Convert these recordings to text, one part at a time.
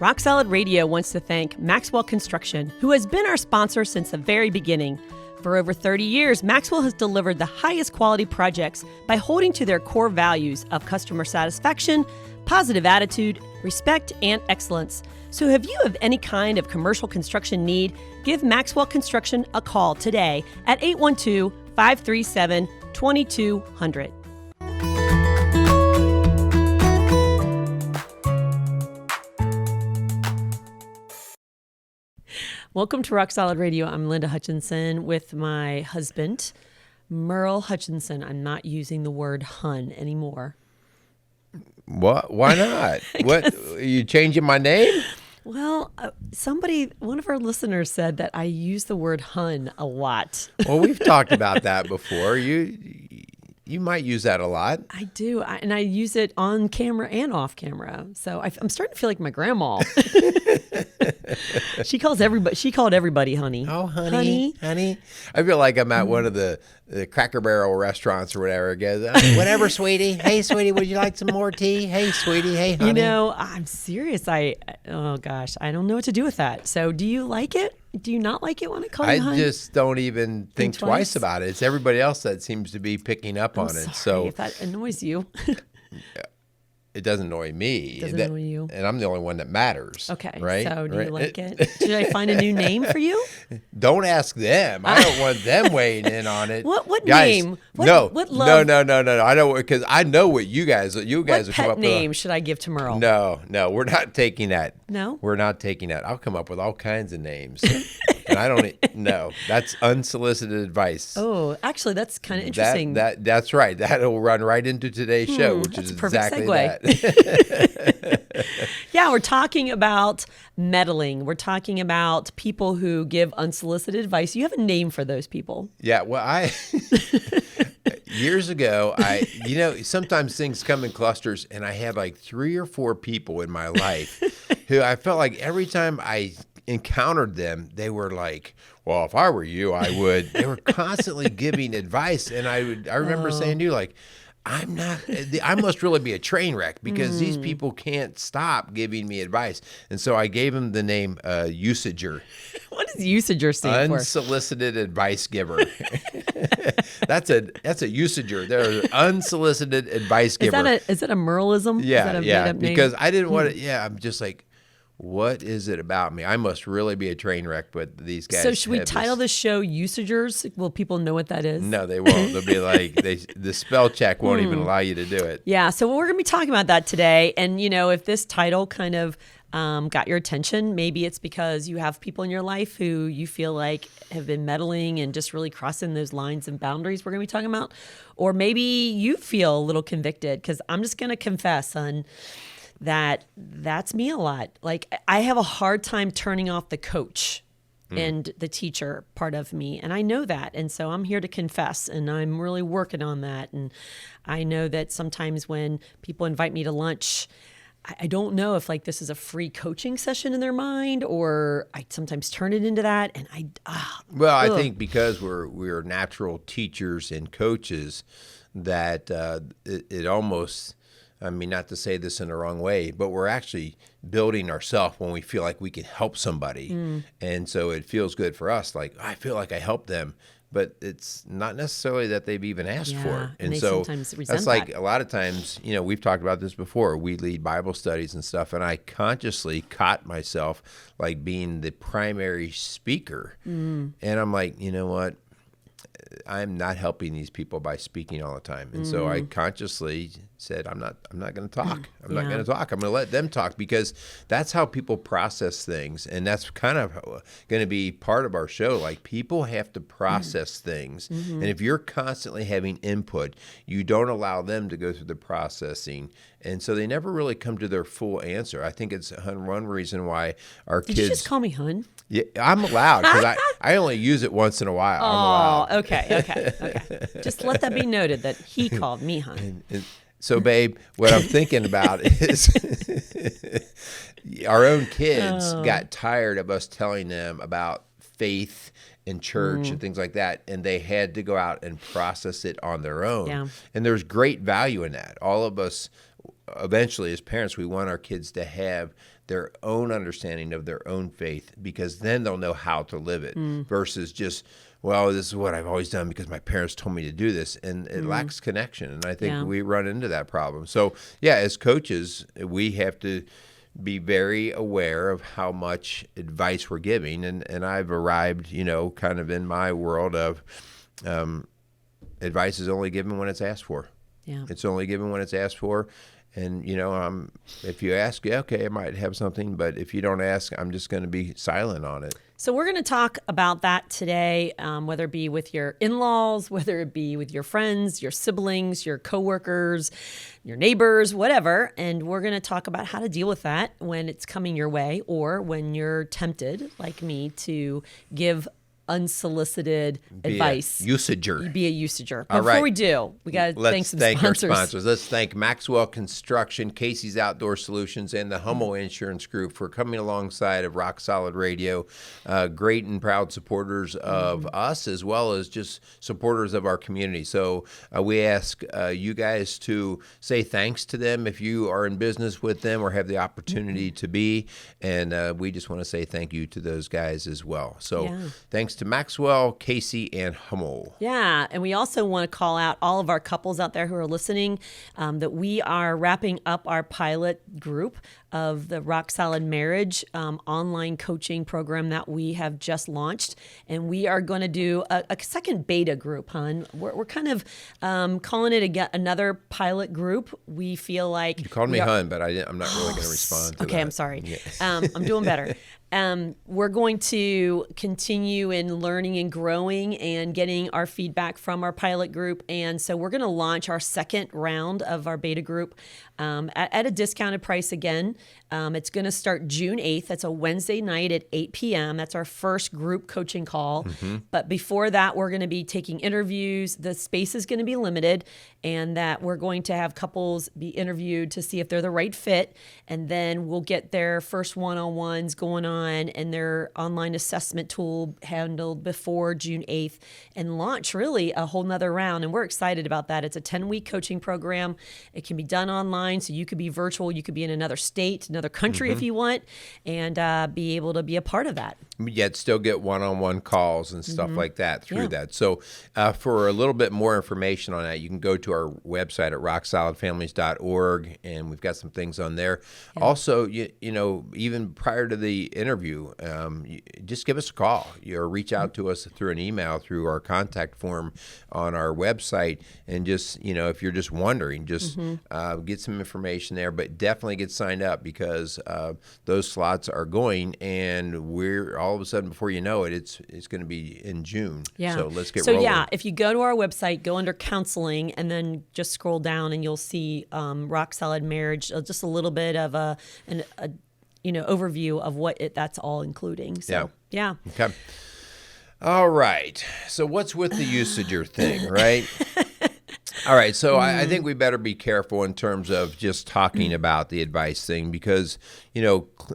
Rock Solid Radio wants to thank Maxwell Construction, who has been our sponsor since the very beginning. For over 30 years, Maxwell has delivered the highest quality projects by holding to their core values of customer satisfaction, positive attitude, respect, and excellence. So if you have any kind of commercial construction need, give Maxwell Construction a call today at 812-537-2200. Welcome to Rock Solid Radio. I'm Linda Hutchinson with my husband, Merle Hutchinson. I'm not using the word hun anymore. What? Why not? What? Are you changing my name? Well, one of our listeners said that I use the word hun a lot. Well, we've talked about that before. You might use that a lot. I do, and I use it on camera and off camera. So I'm starting to feel like my grandma. She called everybody honey. Oh, honey. I feel like I'm at one of the Cracker Barrel restaurants or whatever. It goes, whatever, sweetie. Hey, sweetie, would you like some more tea? Hey, sweetie. Hey, honey. You know, I'm serious. Oh gosh, I don't know what to do with that. So, do you like it? Do you not like it when I call you honey? I just don't even think twice about it. It's everybody else that seems to be picking up on it. So if that annoys you. It doesn't annoy me. It doesn't annoy you. And I'm the only one that matters. Okay. Right? So do you like it? Should I find a new name for you? Don't ask them. I don't want them weighing in on it. What guys, name? No. Love? No. I don't, because I know what you guys What will come up with. pet name should I give to Merle? No, we're not taking that. No? We're not taking that. I'll come up with all kinds of names. And I don't know. That's unsolicited advice. Oh, actually, that's kind of interesting. That's right. That'll run right into today's show, which is exactly that. Yeah, we're talking about meddling. We're talking about people who give unsolicited advice. You have a name for those people. Yeah, well, years ago, sometimes things come in clusters, and I had like 3 or 4 people in my life who I felt like every time I encountered them, they were like, well, if I were you, I would. They were constantly giving advice, and I remember saying to you, like, I must really be a train wreck because these people can't stop giving me advice. And so I gave them the name Usager. What does Usager stand for? Unsolicited Advice Giver. That's a Usager. They're an unsolicited advice giver. Is that a Merleism? Yeah. Because I didn't want to. I'm just like, what is it about me? I must really be a train wreck, but these guys. So should we title the show Usagers? Will people know what that is? No, they won't. They'll be like, the spell check won't even allow you to do it. Yeah, so we're going to be talking about that today. And, if this title kind of got your attention, maybe it's because you have people in your life who you feel like have been meddling and just really crossing those lines and boundaries we're going to be talking about. Or maybe you feel a little convicted, because I'm just going to confess, son, that's me a lot. Like, I have a hard time turning off the coach and the teacher part of me. And I know that. And so I'm here to confess, and I'm really working on that. And I know that sometimes when people invite me to lunch, I don't know if like this is a free coaching session in their mind, or I sometimes turn it into that. And I think because we're natural teachers and coaches, that it almost, I mean, not to say this in the wrong way, but we're actually building ourselves when we feel like we can help somebody. And so it feels good for us. Like, I feel like I helped them, but it's not necessarily that they've even asked for it. And so that's like a lot of times, we've talked about this before. We lead Bible studies and stuff, and I consciously caught myself like being the primary speaker. And I'm like, you know what? I'm not helping these people by speaking all the time. And so I consciously said, I'm not going to talk. I'm not going to talk. I'm going to let them talk, because that's how people process things. And that's kind of going to be part of our show. Like, people have to process things. And if you're constantly having input, you don't allow them to go through the processing. And so they never really come to their full answer. I think it's one reason why our kids. Did you just call me hun? Yeah, I'm allowed, because I only use it once in a while. Oh, okay. Just let that be noted that he called me hun. So, babe, what I'm thinking about is our own kids got tired of us telling them about faith and church and things like that, and they had to go out and process it on their own. Yeah. And there's great value in that. All of us, eventually, as parents, we want our kids to have their own understanding of their own faith, because then they'll know how to live it versus just, well, this is what I've always done because my parents told me to do this, and it lacks connection. And I think we run into that problem. So, yeah, as coaches, we have to be very aware of how much advice we're giving. And I've arrived, kind of in my world of advice is only given when it's asked for. Yeah. It's only given when it's asked for. And, if you ask, okay, I might have something, but if you don't ask, I'm just going to be silent on it. So we're going to talk about that today, whether it be with your in-laws, whether it be with your friends, your siblings, your coworkers, your neighbors, whatever. And we're going to talk about how to deal with that when it's coming your way or when you're tempted, like me, to give unsolicited advice. Usager. Be a usager. But All before right. we do, we got to thank some sponsors. Our sponsors. Let's thank Maxwell Construction, Casey's Outdoor Solutions, and the Hummel Insurance Group for coming alongside of Rock Solid Radio. Great and proud supporters of us, as well as just supporters of our community. So we ask you guys to say thanks to them if you are in business with them or have the opportunity to be. And we just want to say thank you to those guys as well. So thanks to Maxwell, Casey, and Hummel. Yeah, and we also want to call out all of our couples out there who are listening that we are wrapping up our pilot group of the Rock Solid Marriage online coaching program that we have just launched. And we are going to do a second beta group, hon. We're kind of calling it another pilot group. We feel like... You called me hun, but I'm not really going to respond to that. Okay, I'm sorry. Yeah. I'm doing better. We're going to continue in learning and growing and getting our feedback from our pilot group. And so we're going to launch our second round of our beta group at a discounted price again. It's going to start June 8th. That's a Wednesday night at 8 p.m. That's our first group coaching call. But before that, we're going to be taking interviews. The space is going to be limited, and that we're going to have couples be interviewed to see if they're the right fit. And then we'll get their first one-on-ones going on and their online assessment tool handled before June 8th and launch really a whole nother round. And we're excited about that. It's a 10-week coaching program. It can be done online, so you could be virtual. You could be in another state, another country if you want, and be able to be a part of that. Yet still get one-on-one calls and stuff like that through that. So for a little bit more information on that, you can go to our website at rocksolidfamilies.org, and we've got some things on there. Also, even prior to the interview, just give us a call or reach out to us through an email through our contact form on our website. And just, if you're just wondering, just get some information there, but definitely get signed up because those slots are going, and we're all of a sudden, before you know it, it's going to be in June. Yeah. So let's get rolling. So yeah, if you go to our website, go under counseling, and then just scroll down, and you'll see Rock Solid Marriage, just a little bit of an overview of what that's all including. So yeah. Okay. All right. So what's with the usager thing, right? All right, so I think we better be careful in terms of just talking about the advice thing because,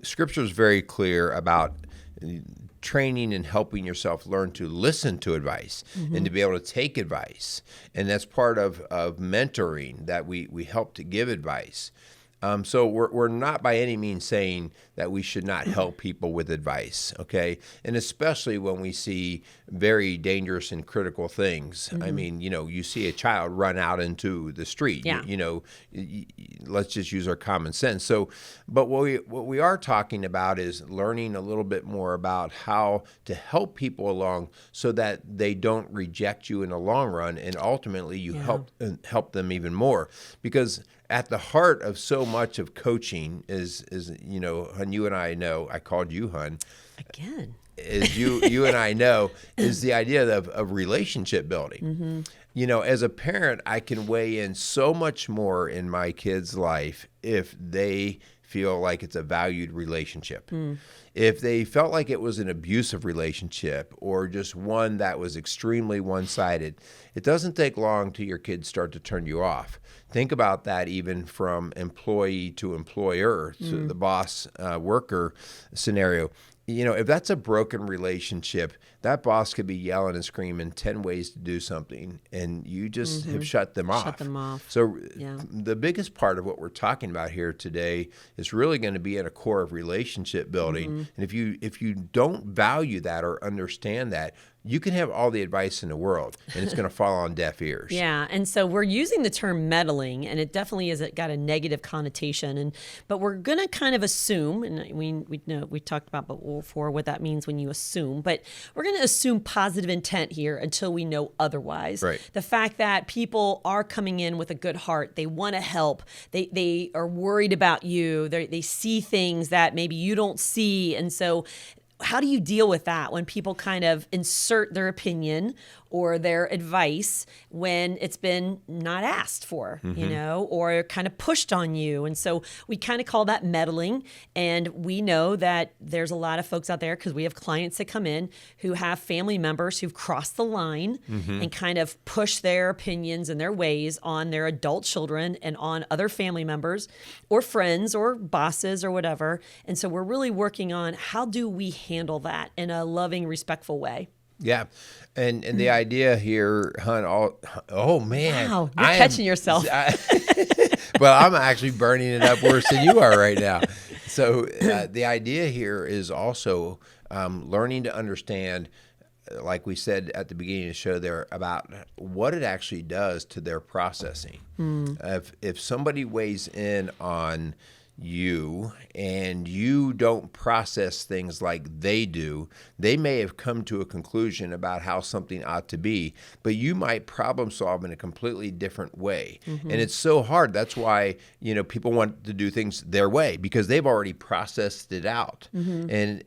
Scripture is very clear about training and helping yourself learn to listen to advice and to be able to take advice. And that's part of mentoring, that we help to give advice. So we're not by any means saying that we should not help people with advice, okay? And especially when we see very dangerous and critical things. I mean, you see a child run out into the street. Let's just use our common sense. So, but what we are talking about is learning a little bit more about how to help people along so that they don't reject you in the long run, and ultimately you help them even more. Because at the heart of so much of coaching is Hun, you and I know, I called you Hun. Again. Is you and I know, is the idea of relationship building. As a parent, I can weigh in so much more in my kid's life if they feel like it's a valued relationship. If they felt like it was an abusive relationship or just one that was extremely one-sided, it doesn't take long till your kids start to turn you off. Think about that even from employee to employer, to the boss worker scenario. if that's a broken relationship, that boss could be yelling and screaming 10 ways to do something, and you just have shut them off. Shut them off. So Yeah. the biggest part of what we're talking about here today is really going to be at a core of relationship building. And if you don't value that or understand that, you can have all the advice in the world, and it's going to fall on deaf ears. Yeah, and so we're using the term meddling, and it definitely is got a negative connotation. But we're going to kind of assume, and we know we talked about before what that means when you assume, but we're going to assume positive intent here until we know otherwise. Right. The fact that people are coming in with a good heart, they want to help, they are worried about you, they see things that maybe you don't see, and so how do you deal with that when people kind of insert their opinion or their advice when it's been not asked for, or kind of pushed on you? And so we kind of call that meddling. And we know that there's a lot of folks out there, because we have clients that come in who have family members who've crossed the line and kind of push their opinions and their ways on their adult children and on other family members or friends or bosses or whatever. And so we're really working on how do we handle that in a loving, respectful way. Yeah. And the idea here, oh man. Wow, you're catching yourself. Well, I'm actually burning it up worse than you are right now. So the idea here is also learning to understand, like we said at the beginning of the show there, about what it actually does to their processing. If somebody weighs in on you and you don't process things like they do, they may have come to a conclusion about how something ought to be, but you might problem solve in a completely different way. And it's so hard. That's why, people want to do things their way, because they've already processed it out. And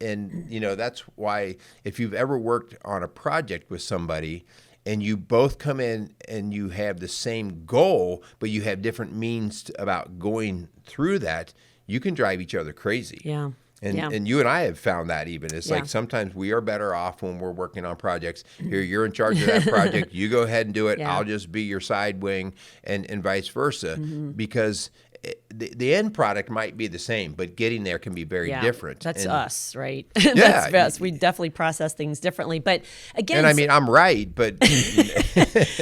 that's why if you've ever worked on a project with somebody and you both come in and you have the same goal, but you have different means about going through that, you can drive each other crazy. Yeah. And you and I have found that even. It's like sometimes we are better off when we're working on projects. Here, you're in charge of that project. You go ahead and do it. I'll just be your side wing, and vice versa. Because the end product might be the same, but getting there can be very different. That's us, right? That's us. We definitely process things differently. But again, and I mean, I'm right, but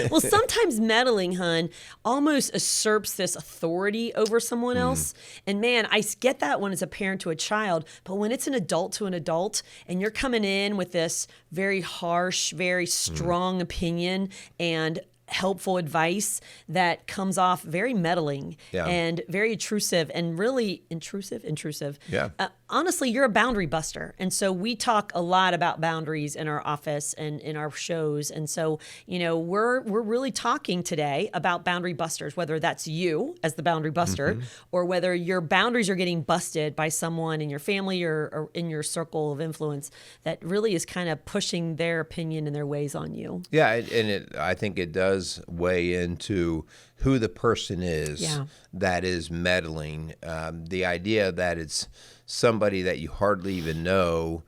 well, sometimes meddling, hun, almost usurps this authority over someone else. And man, I get that when it's a parent to a child, but when it's an adult to an adult, and you're coming in with this very harsh, very strong opinion and helpful advice that comes off very meddling and very intrusive and really intrusive. Yeah. Honestly, you're a boundary buster. And so we talk a lot about boundaries in our office and in our shows. And so, we're really talking today about boundary busters, whether that's you as the boundary buster or whether your boundaries are getting busted by someone in your family or in your circle of influence that really is kind of pushing their opinion and their ways on you. Yeah, and I think it does weigh into who the person is that is meddling. The idea that it's somebody that you hardly even know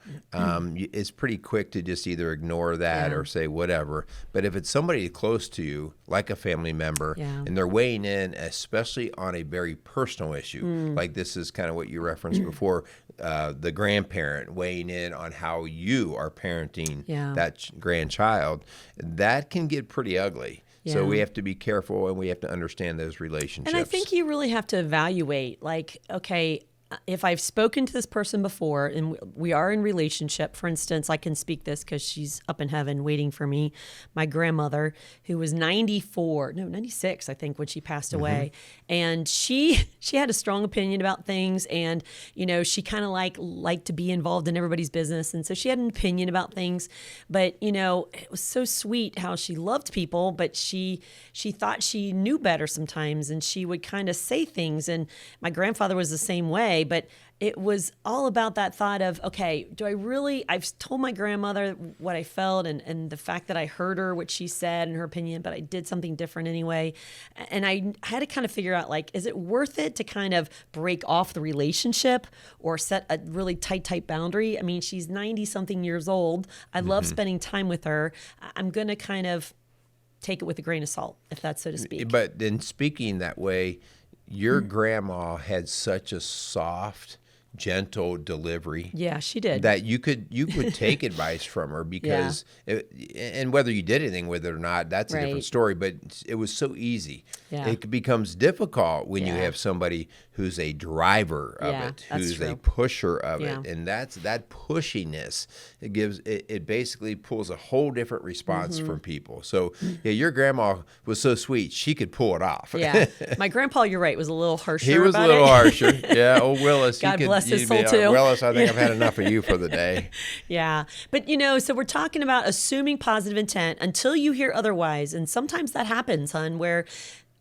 is pretty quick to just either ignore that or say whatever. But if it's somebody close to you, like a family member, and they're weighing in, especially on a very personal issue, like this is kind of what you referenced before, the grandparent weighing in on how you are parenting that grandchild, that can get pretty ugly. So we have to be careful, and we have to understand those relationships. And I think you really have to evaluate, like, okay, if I've spoken to this person before and we are in relationship, for instance, I can speak this because she's up in heaven waiting for me. My grandmother, who was 96, I think, when she passed away. And she had a strong opinion about things. And, she kind of liked to be involved in everybody's business. And so she had an opinion about things. But, it was so sweet how she loved people, but she thought she knew better sometimes. And she would kind of say things. And my grandfather was the same way. But it was all about that thought of, okay, I've told my grandmother what I felt and the fact that I heard her, what she said and her opinion, but I did something different anyway. And I had to kind of figure out, like, is it worth it to kind of break off the relationship or set a really tight boundary? I mean, she's 90-something years old. I love spending time with her. I'm going to kind of take it with a grain of salt, if that's so to speak. But then speaking that way, your grandma had such a soft, gentle delivery. Yeah, she did. That you could take advice from her because, and whether you did anything with it or not, that's a different story. But it was so easy. Yeah. It becomes difficult when you have somebody who's a driver of it, who's a pusher of it, and that pushiness. It basically pulls a whole different response from people. So your grandma was so sweet; she could pull it off. Yeah, my grandpa, you're right, was a little harsher. He was a little harsher. Yeah, old Willis. God bless his soul too. Willis, I think I've had enough of you for the day. Yeah, but so we're talking about assuming positive intent until you hear otherwise, and sometimes that happens, hon, where.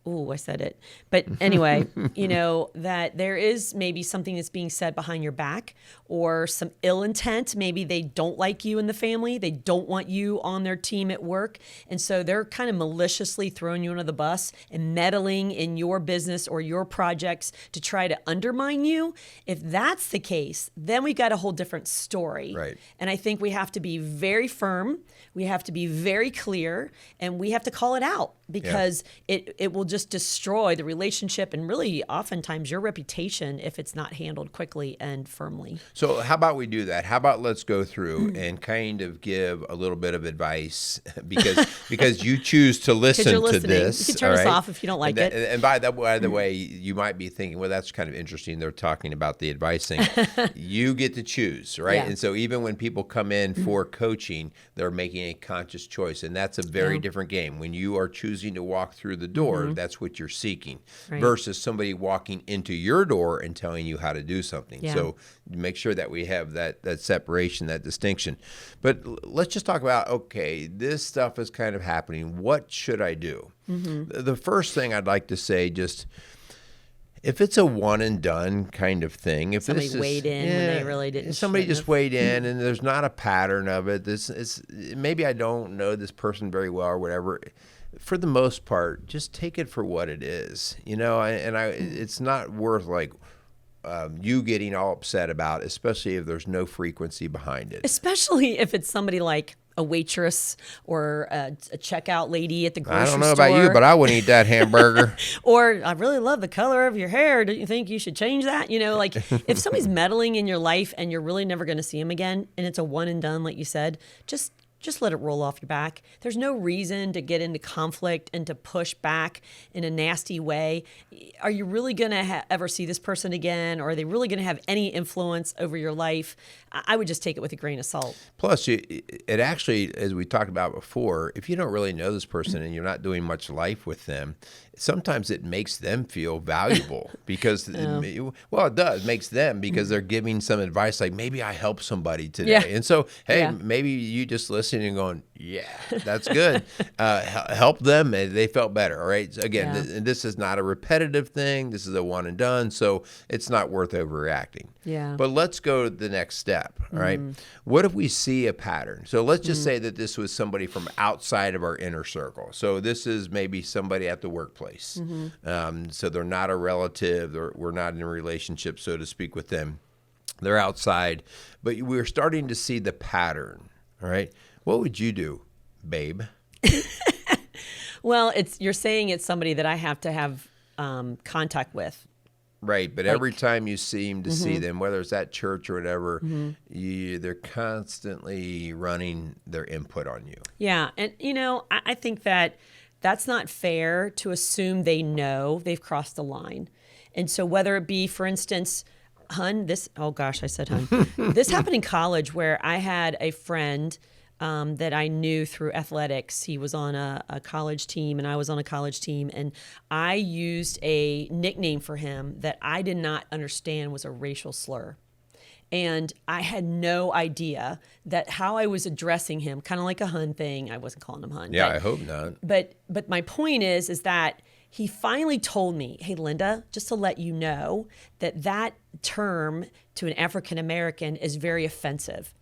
Ooh, I said it. But anyway, that there is maybe something that's being said behind your back or some ill intent. Maybe they don't like you in the family. They don't want you on their team at work. And so they're kind of maliciously throwing you under the bus and meddling in your business or your projects to try to undermine you. If that's the case, then we've got a whole different story. Right. And I think we have to be very firm. We have to be very clear, and we have to call it out because it will just destroy the relationship and really oftentimes your reputation if it's not handled quickly and firmly. So how about we do that? How about let's go through and kind of give a little bit of advice because you choose to listen to this. You can turn us off if you don't like it. And by the way, you might be thinking, well, that's kind of interesting. They're talking about the advice thing. You get to choose, right? Yeah. And so even when people come in for coaching, they're making a conscious choice, and that's a very different game. When you are choosing to walk through the door, that's what you're seeking, versus somebody walking into your door and telling you how to do something. Yeah. So make sure that we have that separation, that distinction. But let's just talk about, okay, this stuff is kind of happening. What should I do? The first thing I'd like to say, just if it's a one and done kind of thing, if somebody weighed in when they really didn't, somebody just weighed in and there's not a pattern of it. This is maybe I don't know this person very well or whatever. For the most part, just take it for what it is, it's not worth like you getting all upset about, especially if there's no frequency behind it. Especially if it's somebody like a waitress or a checkout lady at the grocery store. I don't know about you, but I wouldn't eat that hamburger. Or I really love the color of your hair. Don't you think you should change that? Like if somebody's meddling in your life and you're really never going to see them again, and it's a one and done, like you said, just let it roll off your back. There's no reason to get into conflict and to push back in a nasty way. Are you really going to ever see this person again? Or are they really going to have any influence over your life? I would just take it with a grain of salt. Plus, it actually, as we talked about before, if you don't really know this person and you're not doing much life with them, sometimes it makes them feel valuable because, it does. It makes them because they're giving some advice like, maybe I helped somebody today. Yeah. And so, hey, maybe you just listening and going, yeah, that's good. Help them. And they felt better. All right. So again, this is not a repetitive thing. This is a one and done. So it's not worth overreacting. Yeah. But let's go to the next step. All right. What if we see a pattern? So let's just say that this was somebody from outside of our inner circle. So this is maybe somebody at the workplace. So they're not a relative. We're not in a relationship, so to speak, with them. They're outside. But we're starting to see the pattern. All right. What would you do, babe? Well, you're saying it's somebody that I have to have contact with. Right, but every time you seem to see them, whether it's at church or whatever, they're constantly running their input on you. Yeah, and I think that's not fair to assume they know they've crossed the line. And so whether it be, for instance, I said hun. This happened in college where I had a friend that I knew through athletics. He was on a college team and I was on a college team. And I used a nickname for him that I did not understand was a racial slur. And I had no idea that how I was addressing him, kind of like a hun thing. I wasn't calling him hun. Yeah, I hope not. But my point is that he finally told me, hey, Linda, just to let you know that term to an African American is very offensive.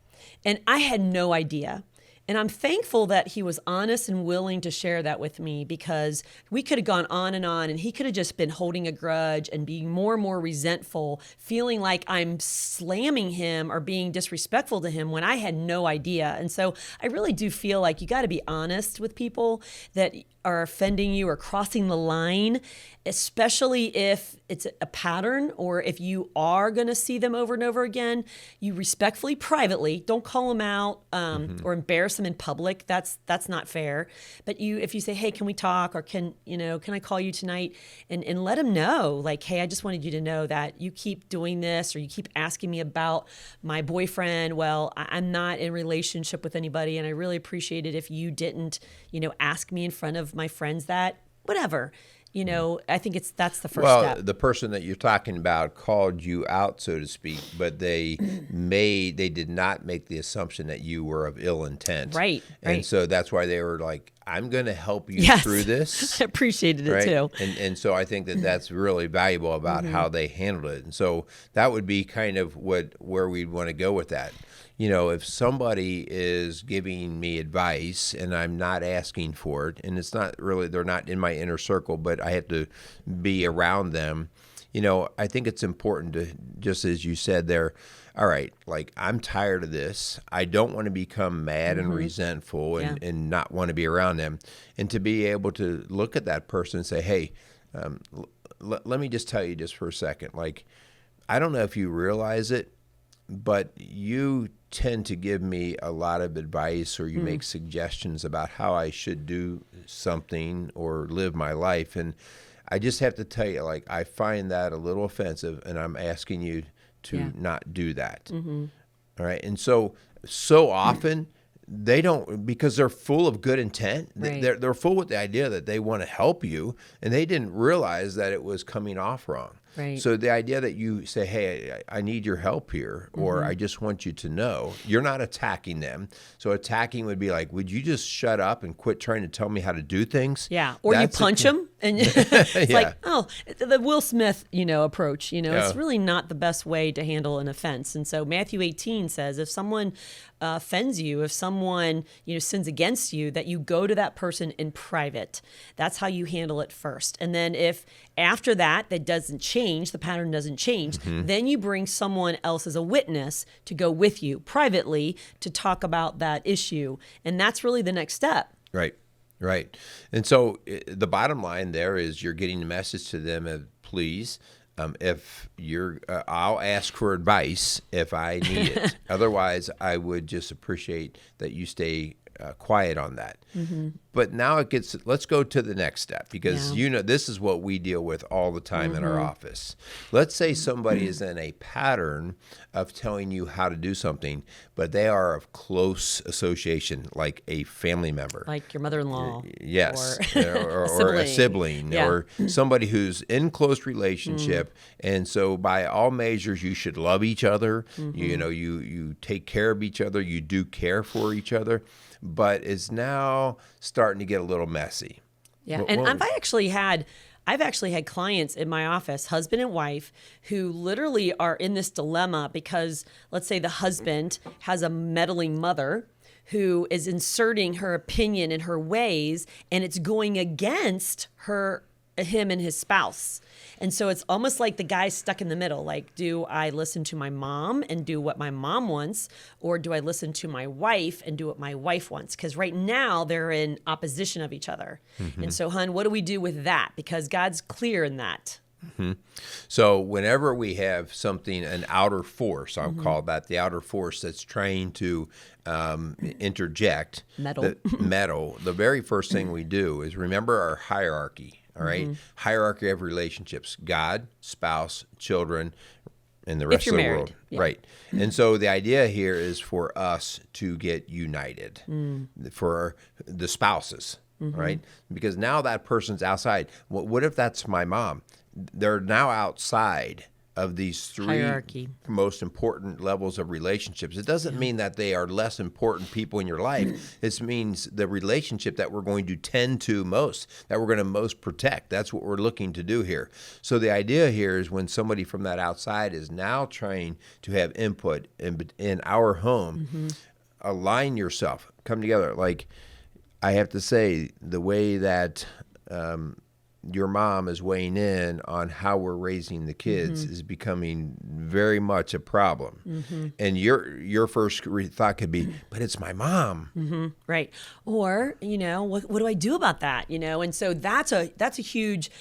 And I had no idea. And I'm thankful that he was honest and willing to share that with me because we could have gone on and he could have just been holding a grudge and being more and more resentful, feeling like I'm slamming him or being disrespectful to him when I had no idea. And so I really do feel like you got to be honest with people that are offending you or crossing the line, especially if it's a pattern or if you are going to see them over and over again, you respectfully, privately, don't call them out or embarrass them in public. That's not fair. But if you say, hey, can we talk, or can I call you tonight, and let them know, like, hey, I just wanted you to know that you keep doing this, or you keep asking me about my boyfriend. Well, I'm not in a relationship with anybody, and I really appreciate it if you didn't, ask me in front of my friends that, whatever. I think that's the first step. Well, the person that you're talking about called you out, so to speak, but they did not make the assumption that you were of ill intent. Right. And so that's why they were like, I'm going to help you through this. I appreciated it too. And so I think that that's really valuable about how they handled it. And so that would be kind of where we'd want to go with that. If somebody is giving me advice and I'm not asking for it, and it's not really, they're not in my inner circle, but I have to be around them, I think it's important to, just as you said there, all right, like, I'm tired of this. I don't want to become mad and resentful and not want to be around them. And to be able to look at that person and say, hey, let me just tell you just for a second, like, I don't know if you realize it, but you tend to give me a lot of advice, or you make suggestions about how I should do something or live my life. And I just have to tell you, like, I find that a little offensive, and I'm asking you to not do that. All right. And so often they don't, because they're full of good intent. Right. They're full with the idea that they want to help you, and they didn't realize that it was coming off wrong. Right. So the idea that you say, hey, I need your help here, or I just want you to know, you're not attacking them. So attacking would be like, would you just shut up and quit trying to tell me how to do things? Yeah. Or you punch them, and it's like, oh, the Will Smith, approach, it's really not the best way to handle an offense. And so Matthew 18 says, if someone offends you, if someone, sins against you, that you go to that person in private. That's how you handle it first. And then if after that doesn't change, the pattern doesn't change, then you bring someone else as a witness to go with you privately to talk about that issue. And that's really the next step. Right. And so the bottom line there is you're getting the message to them of, please, if you're, I'll ask for advice if I need it. Otherwise, I would just appreciate that you stay quiet on that. But now let's go to the next step, because this is what we deal with all the time in our office. Let's say somebody is in a pattern of telling you how to do something, but they are of close association, like a family member. Like your mother-in-law. Yes. Or a sibling, or somebody who's in close relationship. And so by all measures, you should love each other. You take care of each other. You do care for each other. But it's now starting to get a little messy. Yeah, and I've actually had clients in my office, husband and wife, who literally are in this dilemma because, let's say, the husband has a meddling mother who is inserting her opinion in her ways, and it's going against him and his spouse. And so it's almost like the guy's stuck in the middle. Like, do I listen to my mom and do what my mom wants, or do I listen to my wife and do what my wife wants? Because right now they're in opposition of each other. And so, hon, what do we do with that? Because God's clear in that. So whenever we have something, an outer force, I'll call that the outer force that's trying to interject, meddle, the very first thing we do is remember our hierarchy. All right. Hierarchy of relationships: God, spouse, children, and the rest of the world. Yeah. Right. And so the idea here is for us to get united, for the spouses, right? Because now that person's outside. What if that's my mom? They're now outside of these three hierarchy. Most important levels of relationships. It doesn't mean that they are less important people in your life. It means the relationship that we're going to tend to most, that we're going to most protect. That's what we're looking to do here. So the idea here is when somebody from that outside is now trying to have input in our home, align yourself, come together. Like, I have to say, the way that your mom is weighing in on how we're raising the kids is becoming very much a problem. And your first thought could be, but it's my mom. Right. Or, what do I do about that? And so that's a huge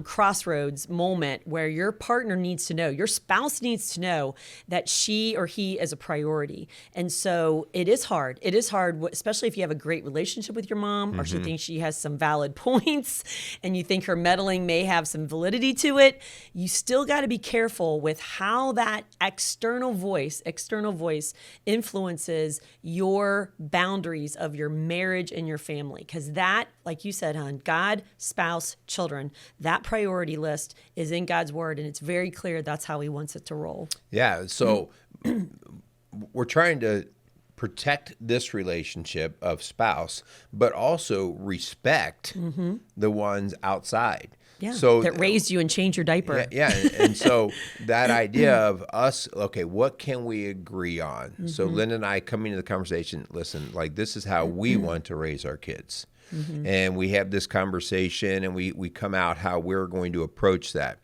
crossroads moment where your partner needs to know, your spouse needs to know that she or he is a priority. And so it is hard. It is hard, especially if you have a great relationship with your mom or she thinks she has some valid points and you think her meddling may have some validity to it. You still got to be careful with how that external voice influences your boundaries of your marriage and your family. Because that, like you said, hon, God, spouse, children, that priority list is in God's word, and it's very clear that's how he wants it to roll. Yeah, so we're trying to protect this relationship of spouse, but also respect the ones outside. Yeah, so that raised you and changed your diaper. Yeah, and so that idea of us, okay, what can we agree on? So Linda and I coming to the conversation, listen, like this is how we want to raise our kids. And we have this conversation and we come out how we're going to approach that.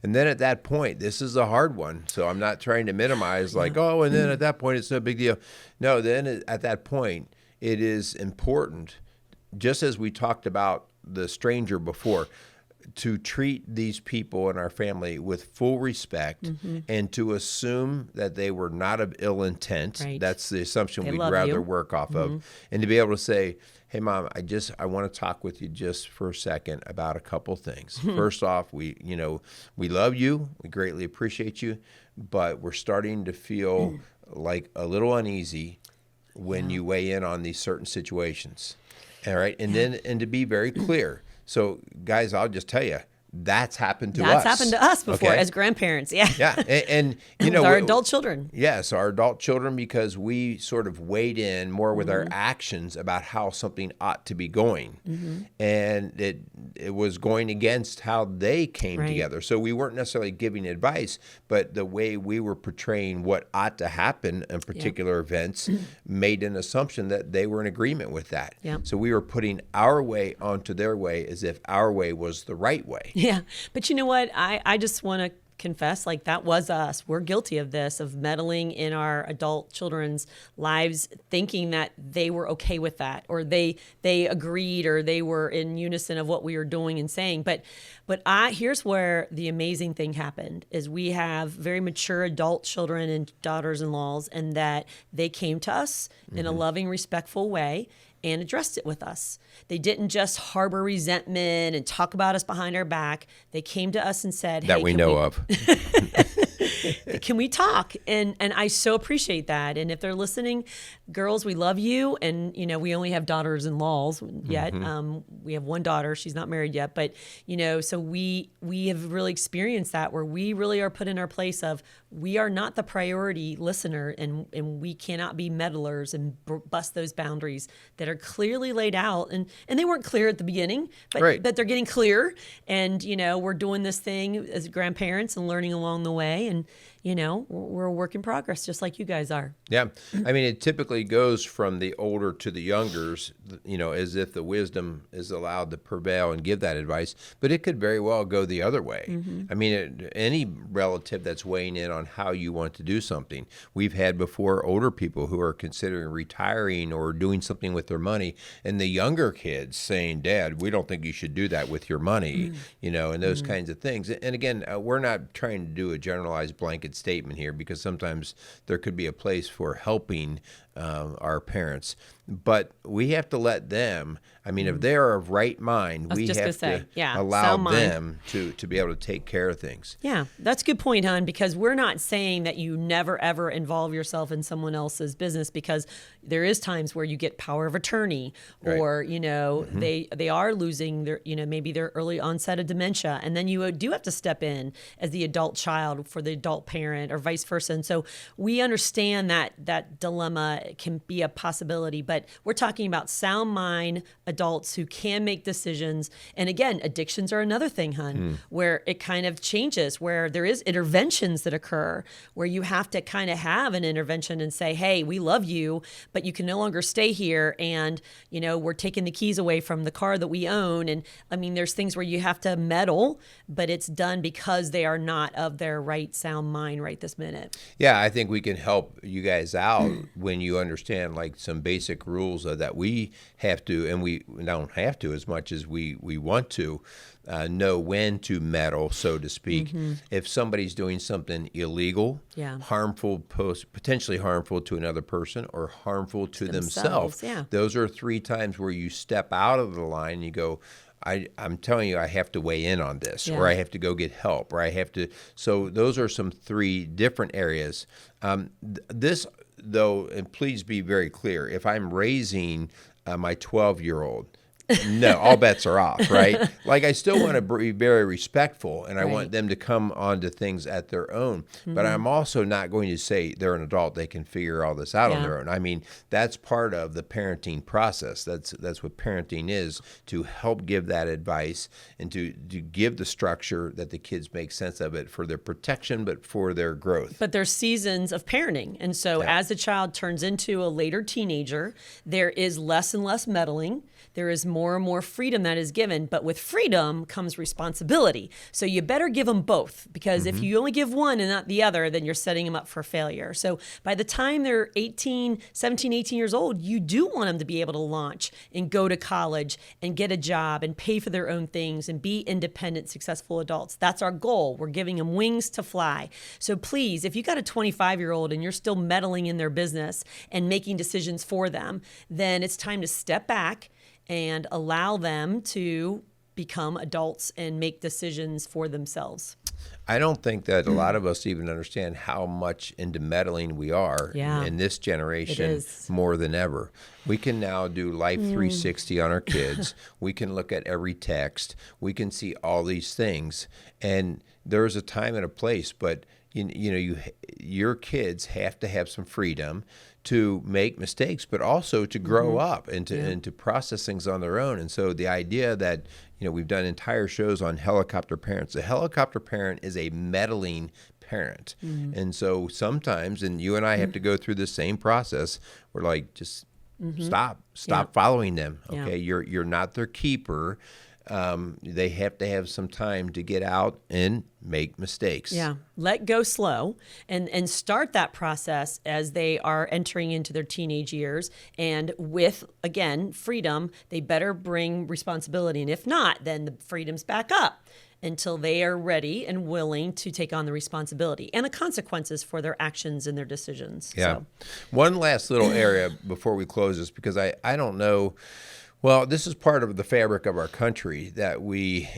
And then at that point, this is a hard one. So I'm not trying to minimize and then at that point, it's no big deal. No, then at that point, it is important, just as we talked about the stranger before, to treat these people in our family with full respect and to assume that they were not of ill intent. Right. That's the assumption They we'd love rather you. work off of. And to be able to say, hey, Mom, I want to talk with you just for a second about a couple things. First off, we love you. We greatly appreciate you, but we're starting to feel like a little uneasy when you weigh in on these certain situations. All right. And then to be very clear. So, guys, I'll just tell you, that's happened to us. That's happened to us before as grandparents. Yeah. Yeah. And with our adult children. Yes, our adult children, because we sort of weighed in more with our actions about how something ought to be going. And it was going against how they came together. So we weren't necessarily giving advice, but the way we were portraying what ought to happen in particular events made an assumption that they were in agreement with that. Yeah. So we were putting our way onto their way as if our way was the right way. Yeah. But you know what? I just want to confess, like that was us. We're guilty of this, of meddling in our adult children's lives, thinking that they were okay with that, or they agreed, or they were in unison of what we were doing and saying. But here's where the amazing thing happened, is we have very mature adult children and daughters-in-laws, and that they came to us in a loving, respectful way and addressed it with us. They didn't just harbor resentment and talk about us behind our back. They came to us and said, that hey, we know of. Can we talk? And I so appreciate that. And if they're listening, girls, we love you. And, we only have daughters-in-laws yet. We have one daughter. She's not married yet. But, so we have really experienced that, where we really are put in our place of, we are not the priority listener, and we cannot be meddlers and bust those boundaries that are clearly laid out. And they weren't clear at the beginning, but they're getting clear. And, we're doing this thing as grandparents and learning along the way. And, we're a work in progress, just like you guys are. Yeah. I mean, it typically goes from the older to the youngers, as if the wisdom is allowed to prevail and give that advice. But it could very well go the other way. I mean, any relative that's weighing in on how you want to do something. We've had before older people who are considering retiring or doing something with their money, and the younger kids saying, Dad, we don't think you should do that with your money, and those kinds of things. And again, we're not trying to do a generalized blanket statement here, because sometimes there could be a place for helping our parents, but we have to let them, if they're of right mind, we have to allow them to be able to take care of things. Yeah, that's a good point, hon, because we're not saying that you never, ever involve yourself in someone else's business, because there is times where you get power of attorney, or, they are losing their, maybe their early onset of dementia. And then you do have to step in as the adult child for the adult parent, or vice versa. And so we understand that dilemma can be a possibility, but but we're talking about sound mind adults who can make decisions. And again, addictions are another thing, hun, where it kind of changes, where there is interventions that occur, where you have to kind of have an intervention and say, hey, we love you, but you can no longer stay here. And, we're taking the keys away from the car that we own. And I mean, there's things where you have to meddle, but it's done because they are not of their right sound mind right this minute. Yeah, I think we can help you guys out when you understand like some basic rules that we have to, and we don't have to as much as we want to, know when to meddle, so to speak. If somebody's doing something illegal, harmful, potentially harmful to another person or harmful to themselves, those are 3 times where you step out of the line and you go, I'm telling you, I have to weigh in on this, or I have to go get help, or I have to. So those are some 3 different areas. This, though, and please be very clear, if I'm raising my 12-year-old, no, all bets are off, right? Like, I still want to be very respectful, and I want them to come onto things at their own. But I'm also not going to say they're an adult, they can figure all this out on their own. I mean, that's part of the parenting process. That's what parenting is, to help give that advice and to give the structure that the kids make sense of it for their protection, but for their growth. But there's seasons of parenting. And so as the child turns into a later teenager, there is less and less meddling. There is more and more freedom that is given, but with freedom comes responsibility. So you better give them both, because if you only give one and not the other, then you're setting them up for failure. So by the time they're 17, 18 years old, you do want them to be able to launch and go to college and get a job and pay for their own things and be independent, successful adults. That's our goal. We're giving them wings to fly. So please, if you got a 25-year-old and you're still meddling in their business and making decisions for them, then it's time to step back and allow them to become adults and make decisions for themselves. I don't think that a lot of us even understand how much into meddling we are in this generation more than ever. We can now do Life 360 on our kids. We can look at every text. We can see all these things. And there's a time and a place, but your kids have to have some freedom to make mistakes, but also to grow up and to process things on their own. And so the idea that, we've done entire shows on helicopter parents. A helicopter parent is a meddling parent. And so sometimes, and you and I have to go through the same process, we're like, just stop following them. Okay, you're not their keeper. They have to have some time to get out and make mistakes. Yeah. Let go slow and start that process as they are entering into their teenage years. And with, again, freedom, they better bring responsibility. And if not, then the freedom's back up until they are ready and willing to take on the responsibility and the consequences for their actions and their decisions. Yeah. So. One last little area before we close this, because I don't know. Well, this is part of the fabric of our country, that we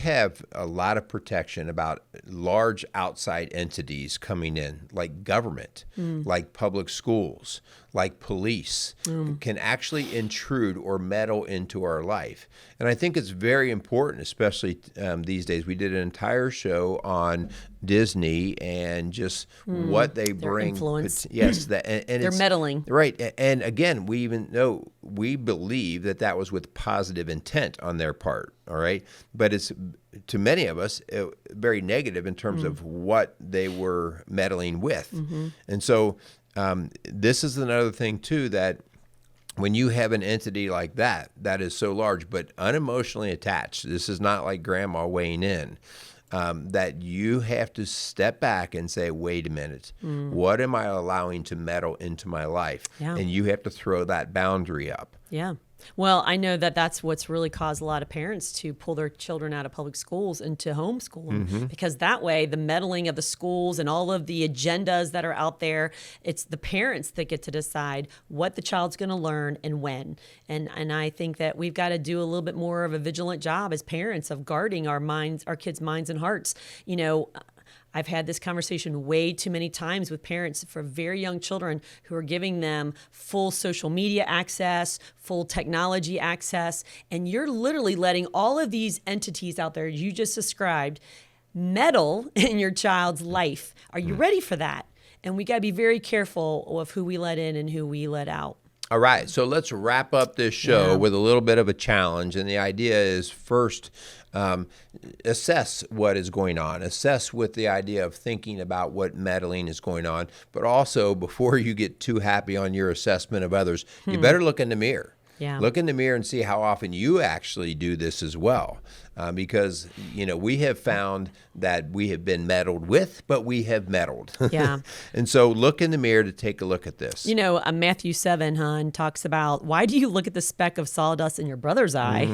have a lot of protection about large outside entities coming in, like government, like public schools, like police, can actually intrude or meddle into our life. And I think it's very important, especially these days. We did an entire show on Disney and just what they bring. Influence. Yes. and they're meddling. Right. And again, we believe that was with positive intent on their part. All right. But it's, to many of us, very negative in terms of what they were meddling with. And so this is another thing, too, that when you have an entity like that is so large but unemotionally attached, this is not like grandma weighing in, that you have to step back and say, wait a minute, what am I allowing to meddle into my life? Yeah. And you have to throw that boundary up. Yeah. Well, I know that's what's really caused a lot of parents to pull their children out of public schools and to homeschool them, because that way the meddling of the schools and all of the agendas that are out there, it's the parents that get to decide what the child's going to learn and when. And I think that we've got to do a little bit more of a vigilant job as parents of guarding our kids' minds and hearts. I've had this conversation way too many times with parents for very young children who are giving them full social media access, full technology access, and you're literally letting all of these entities out there you just described meddle in your child's life. Are you ready for that? And we got to be very careful of who we let in and who we let out. All right, so let's wrap up this show with a little bit of a challenge. And the idea is first, assess what is going on. Assess with the idea of thinking about what meddling is going on. But also, before you get too happy on your assessment of others, you better look in the mirror. Yeah. Look in the mirror and see how often you actually do this as well. Because, we have found that we have been meddled with, but we have meddled. Yeah. And so look in the mirror to take a look at this. Matthew 7, talks about, why do you look at the speck of sawdust in your brother's eye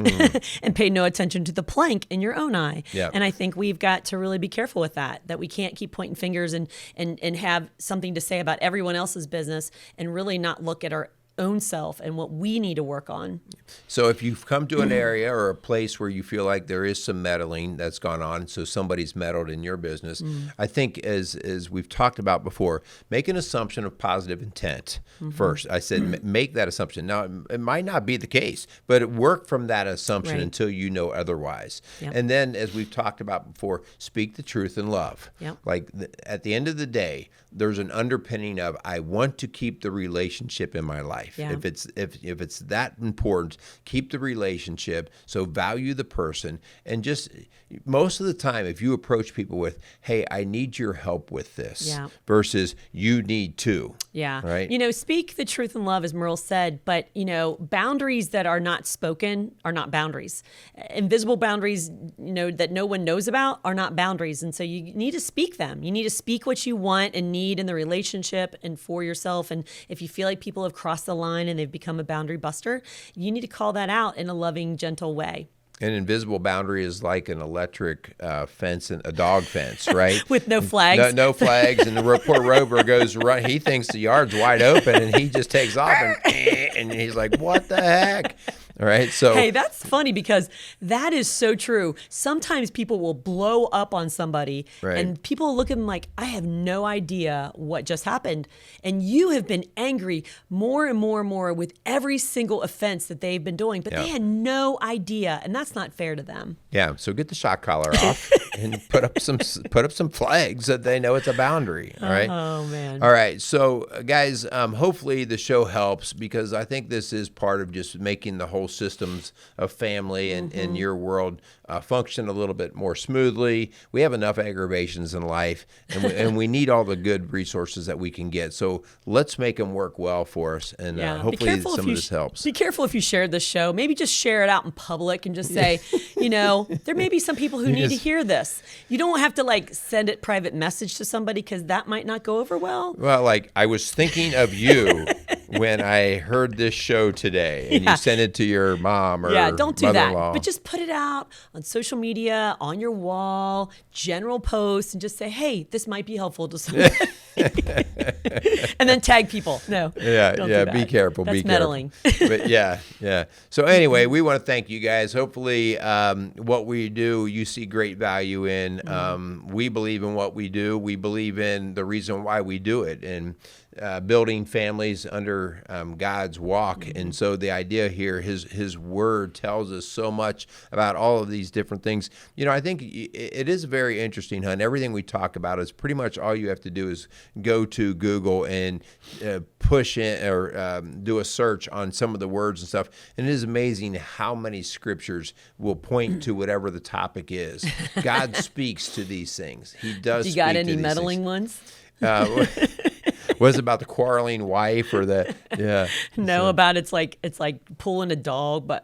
and pay no attention to the plank in your own eye? Yep. And I think we've got to really be careful with that we can't keep pointing fingers and have something to say about everyone else's business and really not look at our own self and what we need to work on. So if you've come to an area or a place where you feel like there is some meddling that's gone on, so somebody's meddled in your business, I think as we've talked about before, make an assumption of positive intent first. I said make that assumption. Now, it might not be the case, but work from that assumption until you know otherwise. Yep. And then, as we've talked about before, speak the truth in love. Yep. Like at the end of the day, there's an underpinning of, I want to keep the relationship in my life. Yeah. If it's that important, keep the relationship. So value the person, and just most of the time, if you approach people with, "Hey, I need your help with this," versus "You need to," right? Speak the truth in love, as Merle said. But boundaries that are not spoken are not boundaries. Invisible boundaries, that no one knows about, are not boundaries. And so you need to speak them. You need to speak what you want and need in the relationship and for yourself. And if you feel like people have crossed the line and they've become a boundary buster, you need to call that out in a loving, gentle way. An invisible boundary is like an electric fence, and a dog fence, right? With no flags. No flags, and the poor rover goes run. He thinks the yard's wide open, and he just takes off, and he's like, "What the heck?" All right, so hey, that's funny because that is so true. Sometimes people will blow up on somebody, and people look at them like, I have no idea what just happened. And you have been angry more and more and more with every single offense that they've been doing, but they had no idea, and that's not fair to them. Yeah, so get the shock collar off and put up some flags that they know it's a boundary. All right. Oh man. All right. So guys, hopefully the show helps, because I think this is part of just making the whole systems of family and in your world function a little bit more smoothly. We have enough aggravations in life, and we need all the good resources that we can get. So let's make them work well for us, and hopefully some of this helps. Be careful if you share this show. Maybe just share it out in public and just say, there may be some people who need to hear this. You don't have to send it private message to somebody, because that might not go over well. Well, I was thinking of you when I heard this show today, and you sent it to your mom or don't do mother-in-law. that. But just put it out on social media, on your wall, general posts, and just say, hey, this might be helpful to someone. And then tag people. No. Be careful. That's meddling. But yeah. So anyway, we want to thank you guys. Hopefully, what we do, you see great value in. We believe in what we do. We believe in the reason why we do it, and building families under God's walk. And so the idea here, his word tells us so much about all of these different things. I think it is very interesting, hon. Everything we talk about is pretty much all you have to do is go to Google and push in or do a search on some of the words and stuff. And it is amazing how many scriptures will point to whatever the topic is. God speaks to these things. He does. You got speak any to these meddling things. ones? Was it about the quarreling wife or the about it's like pulling a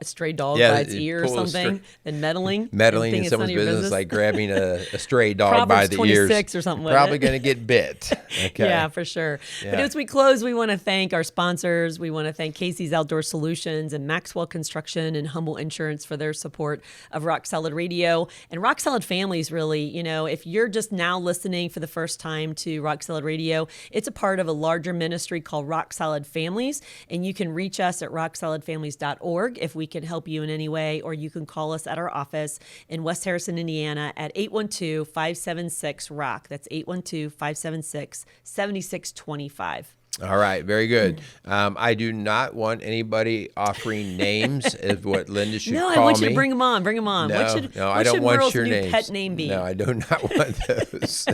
stray dog by its ear or something, and meddling in someone's business, like grabbing a stray dog by the ears. 26 or something. Probably going to get bit. Okay. Yeah, for sure. Yeah. But as we close, we want to thank our sponsors. We want to thank Casey's Outdoor Solutions and Maxwell Construction and Humble Insurance for their support of Rock Solid Radio and Rock Solid Families. Really, if you're just now listening for the first time to Rock Solid Radio, it's a part of a larger ministry called Rock Solid Families, and you can reach us at rocksolidfamilies.org if we can help you in any way, or you can call us at our office in West Harrison, Indiana at 812-576-ROCK. That's 812-576-7625. All right, very good. I do not want anybody offering names of what Linda should call me. No, I want you to bring them on. Bring them on. No, I don't want your names. Pet name be? No, I do not want those.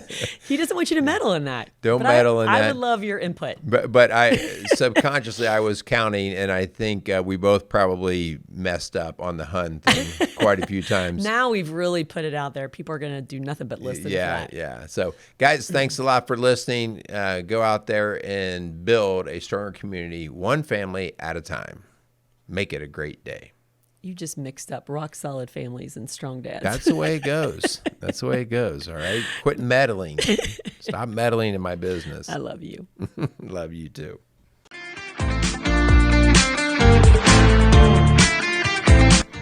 He doesn't want you to meddle in that. Don't meddle in that. I would love your input. But I subconsciously I was counting, and I think we both probably messed up on the Hun thing quite a few times. Now we've really put it out there. People are going to do nothing but listen to that. Yeah. So, guys, thanks a lot for listening. Go out there and build a stronger community, one family at a time. Make it a great day. You just mixed up rock solid families and strong dads. That's the way it goes. That's the way it goes. All right. Quit meddling. Stop meddling in my business. I love you. Love you too.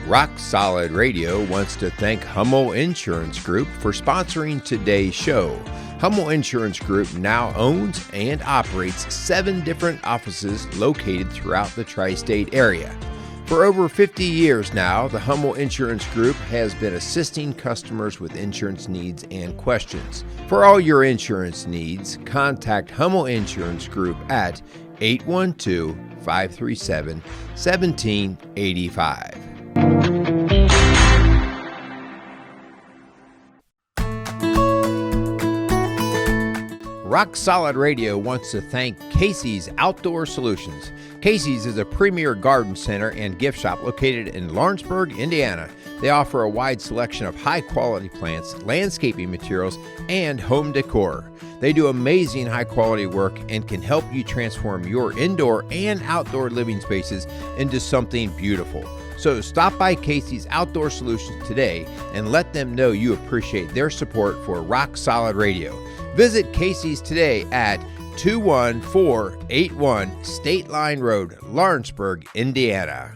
Rock Solid Radio wants to thank Hummel Insurance Group for sponsoring today's show. Hummel Insurance Group now owns and operates 7 different offices located throughout the tri-state area. For over 50 years now, the Hummel Insurance Group has been assisting customers with insurance needs and questions. For all your insurance needs, contact Hummel Insurance Group at 812-537-1785. Rock Solid Radio wants to thank Casey's Outdoor Solutions. Casey's is a premier garden center and gift shop located in Lawrenceburg, Indiana. They offer a wide selection of high-quality plants, landscaping materials, and home decor. They do amazing high-quality work and can help you transform your indoor and outdoor living spaces into something beautiful. So stop by Casey's Outdoor Solutions today and let them know you appreciate their support for Rock Solid Radio. Visit Casey's today at 21481 State Line Road, Lawrenceburg, Indiana.